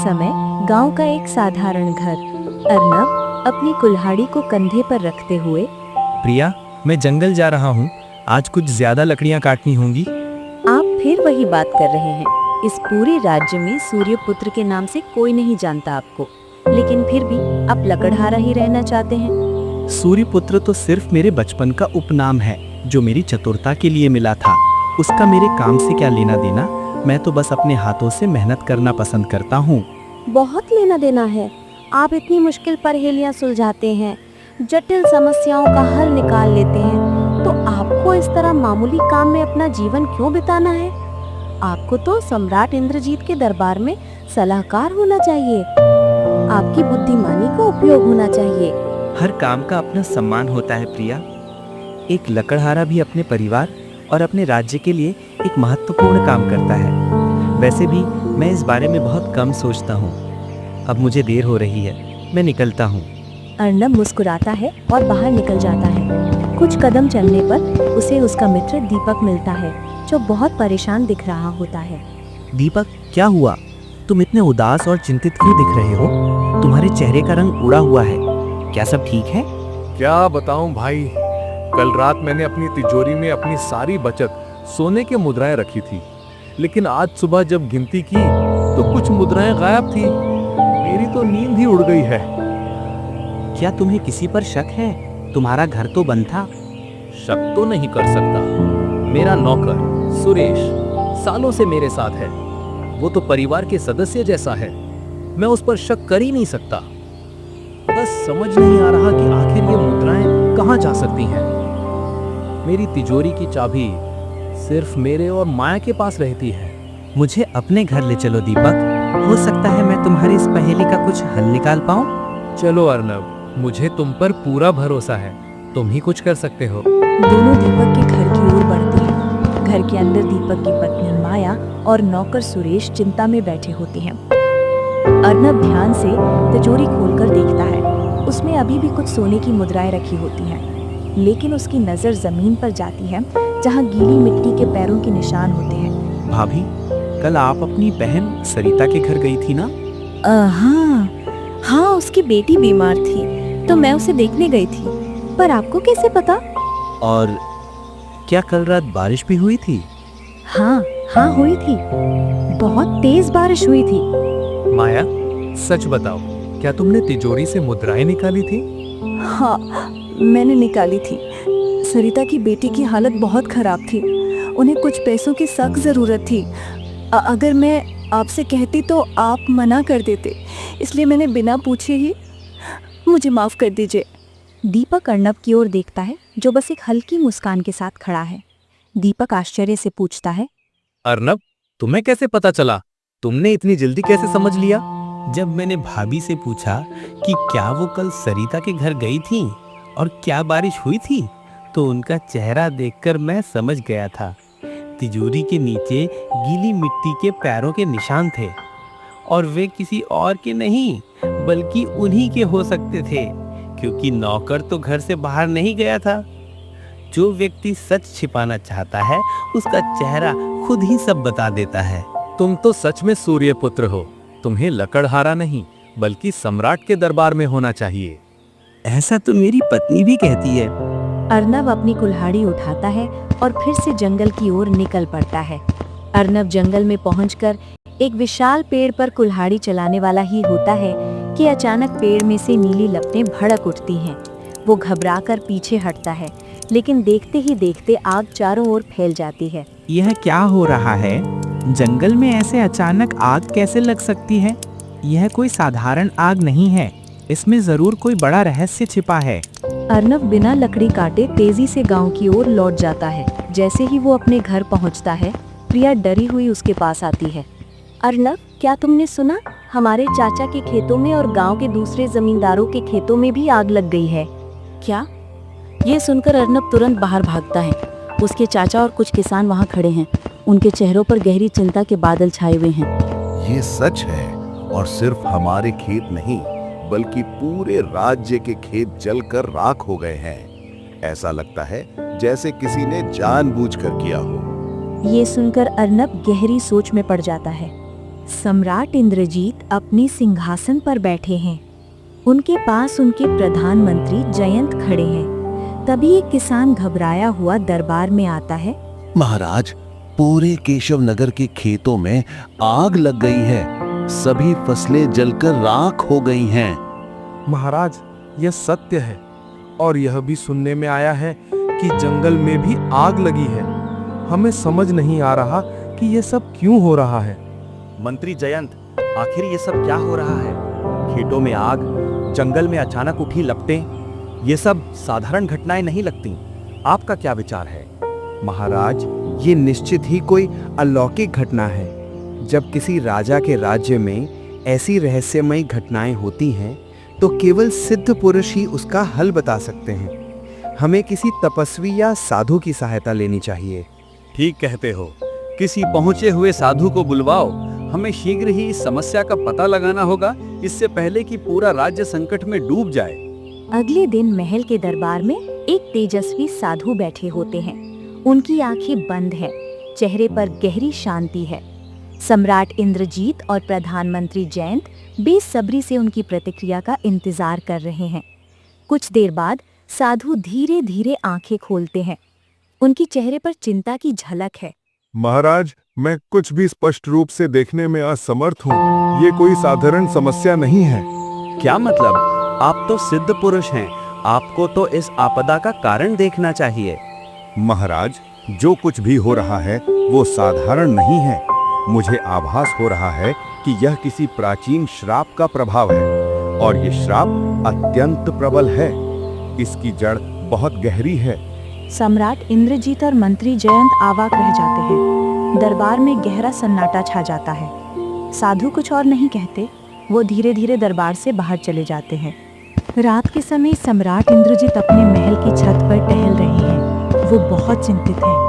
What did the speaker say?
समय गांव का एक साधारण घर। अर्नब अपनी कुल्हाड़ी को कंधे पर रखते हुए, प्रिया, मैं जंगल जा रहा हूँ। आज कुछ ज्यादा लकड़ियाँ काटनी होंगी। आप फिर वही बात कर रहे हैं। इस पूरे राज्य में सूर्यपुत्र के नाम से कोई नहीं जानता आपको, लेकिन फिर भी आप लकड़हारा ही रहना चाहते हैं। सूर्यपुत्र तो सिर्फ मेरे बचपन का उपनाम है, जो मेरी चतुरता के लिए मिला था। उसका मेरे काम से क्या लेना देना। मैं तो बस अपने हाथों से मेहनत करना पसंद करता हूँ। बहुत लेना देना है। आप इतनी मुश्किल पहेलियां सुलझाते हैं, जटिल समस्याओं का हल निकाल लेते हैं, तो आपको इस तरह मामूली काम में अपना जीवन क्यों बिताना है? आपको तो सम्राट इंद्रजीत के दरबार में सलाहकार होना चाहिए। आपकी बुद्धिमानी का उपयोग होना चाहिए। हर काम का अपना सम्मान होता है प्रिया। एक लकड़हारा भी अपने परिवार और अपने राज्य के लिए एक महत्वपूर्ण काम करता है। वैसे भी मैं इस बारे में बहुत कम सोचता हूँ। अब मुझे देर हो रही है, मैं निकलता हूँ। अर्नब मुस्कुराता है और बाहर निकल जाता है। कुछ कदम चलने पर उसे उसका मित्र दीपक मिलता है, जो बहुत परेशान दिख रहा होता है। दीपक, क्या हुआ? तुम इतने उदास और चिंतित क्यों दिख रहे हो? तुम्हारे चेहरे का रंग उड़ा हुआ है। क्या सब ठीक है? क्या बताऊं भाई, कल रात मैंने अपनी तिजोरी में अपनी सारी बचत सोने के मुद्राएं रखी थी, लेकिन आज सुबह जब गिनती की तो कुछ मुद्राएं गायब थी। मेरी तो नींद ही उड़ गई है। क्या तुम्हें किसी पर शक है? तुम्हारा घर तो बंद था। शक तो नहीं कर सकता। मेरा नौकर सुरेश सालों से मेरे साथ है। वो तो परिवार के सदस्य जैसा है। मैं उस पर शक कर ही नहीं सकता। बस समझ नहीं आ रहा कि आखिर ये मुद्राएं कहाँ जा सकती हैं। मेरी तिजोरी की चाबी सिर्फ मेरे और माया के पास रहती है। मुझे अपने घर ले चलो दीपक। हो सकता है मैं तुम्हारी इस पहेली का कुछ हल निकाल पाऊं। चलो अर्नब, मुझे तुम पर पूरा भरोसा है। तुम ही कुछ कर सकते हो। दोनों दीपक के घर की ओर बढ़ते हैं। घर के अंदर दीपक की पत्नी माया और नौकर सुरेश चिंता में बैठे होते हैं। अर्नब ध्यान से तिजोरी खोलकर देखता है। उसमें अभी भी कुछ सोने की मुद्राएं रखी होती हैं, लेकिन उसकी नजर जमीन पर जाती है, जहां गीली मिट्टी के पैरों के निशान होते हैं। भाभी, कल आप अपनी बहन सरिता के घर गई थी ना? हाँ, उसकी बेटी बीमार थी तो मैं उसे देखने गई थी। पर आपको कैसे पता? और क्या कल रात बारिश भी हुई थी? हाँ हुई थी। बहुत तेज बारिश हुई थी। माया, सच बताओ, क्या तुमने तिजोरी से मुद्राएं निकाली थी? हाँ, मैंने निकाली थी। सरिता की बेटी की हालत बहुत खराब थी। उन्हें कुछ पैसों की सख्त जरूरत थी। अगर मैं आपसे कहती तो आप मना कर देते, इसलिए मैंने बिना पूछे ही। मुझे माफ कर दीजिए। दीपक अर्नब की ओर देखता है, जो बस एक हल्की मुस्कान के साथ खड़ा है। दीपक आश्चर्य से पूछता है, अर्नब, तुम्हें कैसे पता चला? तुमने इतनी जल्दी कैसे समझ लिया? जब मैंने भाभी से पूछा कि क्या वो कल सरिता के घर गई थी और क्या बारिश हुई थी, तो उनका चेहरा देखकर मैं समझ गया था। तिजोरी के नीचे गीली मिट्टी के पैरों के निशान थे, और वे किसी और के नहीं बल्कि उन्हीं के हो सकते थे, क्योंकि नौकर तो घर से बाहर नहीं गया था। जो व्यक्ति सच छिपाना चाहता है, उसका चेहरा खुद ही सब बता देता है। तुम तो सच में सूर्यपुत्र हो। तुम्हें लकड़हारा नहीं बल्कि सम्राट के दरबार में होना चाहिए। ऐसा तो मेरी पत्नी भी कहती है। अर्नब अपनी कुल्हाड़ी उठाता है और फिर से जंगल की ओर निकल पड़ता है। अर्नब जंगल में पहुंचकर एक विशाल पेड़ पर कुल्हाड़ी चलाने वाला ही होता है कि अचानक पेड़ में से नीली लपटें भड़क उठती हैं। वो घबराकर पीछे हटता है, लेकिन देखते ही देखते आग चारों ओर फैल जाती है। यह क्या हो रहा है? जंगल में ऐसे अचानक आग कैसे लग सकती है? यह कोई साधारण आग नहीं है। इसमें जरूर कोई बड़ा रहस्य छिपा है। अर्नब बिना लकड़ी काटे तेजी से गांव की ओर लौट जाता है। जैसे ही वो अपने घर पहुंचता है, प्रिया डरी हुई उसके पास आती है। अर्नब, क्या तुमने सुना? हमारे चाचा के खेतों में और गांव के दूसरे जमींदारों के खेतों में भी आग लग गई है। क्या? ये सुनकर अर्नब तुरंत बाहर भागता है। उसके चाचा और कुछ किसान वहाँ खड़े हैं। उनके चेहरों पर गहरी चिंता के बादल छाए हुए हैं। ये सच है, और सिर्फ हमारे खेत नहीं बल्कि पूरे राज्य के खेत जलकर राख हो गए हैं। ऐसा लगता है जैसे किसी ने जानबूझकर किया हो। ये सुनकर अर्नब गहरी सोच में पड़ जाता है। सम्राट इंद्रजीत अपने सिंहासन पर बैठे हैं। उनके पास उनके प्रधानमंत्री जयंत खड़े हैं। तभी एक किसान घबराया हुआ दरबार में आता है। महाराज, पूरे केशव नगर के खेतों में आग लग गई है। सभी फसलें जलकर राख हो गई हैं। महाराज, यह सत्य है और यह भी सुनने में आया है कि जंगल में भी आग लगी है। हमें समझ नहीं आ रहा कि यह सब क्यों हो रहा है। मंत्री जयंत, आखिर ये सब क्या हो रहा है? खेतों में आग, जंगल में अचानक उठी लपटें, ये सब साधारण घटनाएं नहीं लगती। आपका क्या विचार है? महाराज, ये निश्चित ही कोई अलौकिक घटना है। जब किसी राजा के राज्य में ऐसी रहस्यमयी घटनाएं होती हैं, तो केवल सिद्ध पुरुष ही उसका हल बता सकते हैं। हमें किसी तपस्वी या साधु की सहायता लेनी चाहिए। ठीक कहते हो, किसी पहुंचे हुए साधु को बुलवाओ। हमें शीघ्र ही इस समस्या का पता लगाना होगा, इससे पहले कि पूरा राज्य संकट में डूब जाए। अगले दिन महल के दरबार में एक तेजस्वी साधु बैठे होते हैं। उनकी आंखें बंद हैं, चेहरे पर गहरी शांति है। सम्राट इंद्रजीत और प्रधानमंत्री जयंत बेसब्री से उनकी प्रतिक्रिया का इंतजार कर रहे हैं। कुछ देर बाद साधु धीरे धीरे आंखें खोलते हैं। उनके चेहरे पर चिंता की झलक है। महाराज, मैं कुछ भी स्पष्ट रूप से देखने में असमर्थ हूँ। ये कोई साधारण समस्या नहीं है। क्या मतलब? आप तो सिद्ध पुरुष हैं, आपको तो इस आपदा का कारण देखना चाहिए। महाराज, जो कुछ भी हो रहा है वो साधारण नहीं है। मुझे आभास हो रहा है कि यह किसी प्राचीन श्राप का प्रभाव है और ये श्राप अत्यंत प्रबल है। इसकी जड़ बहुत गहरी है। सम्राट इंद्रजीत और मंत्री जयंत अवाक रह जाते हैं। दरबार में गहरा सन्नाटा छा जाता है। साधु कुछ और नहीं कहते, वो धीरे धीरे दरबार से बाहर चले जाते हैं। रात के समय सम्राट इंद्रजीत अपने महल की छत पर टहल रहे हैं। वो बहुत चिंतित हैं।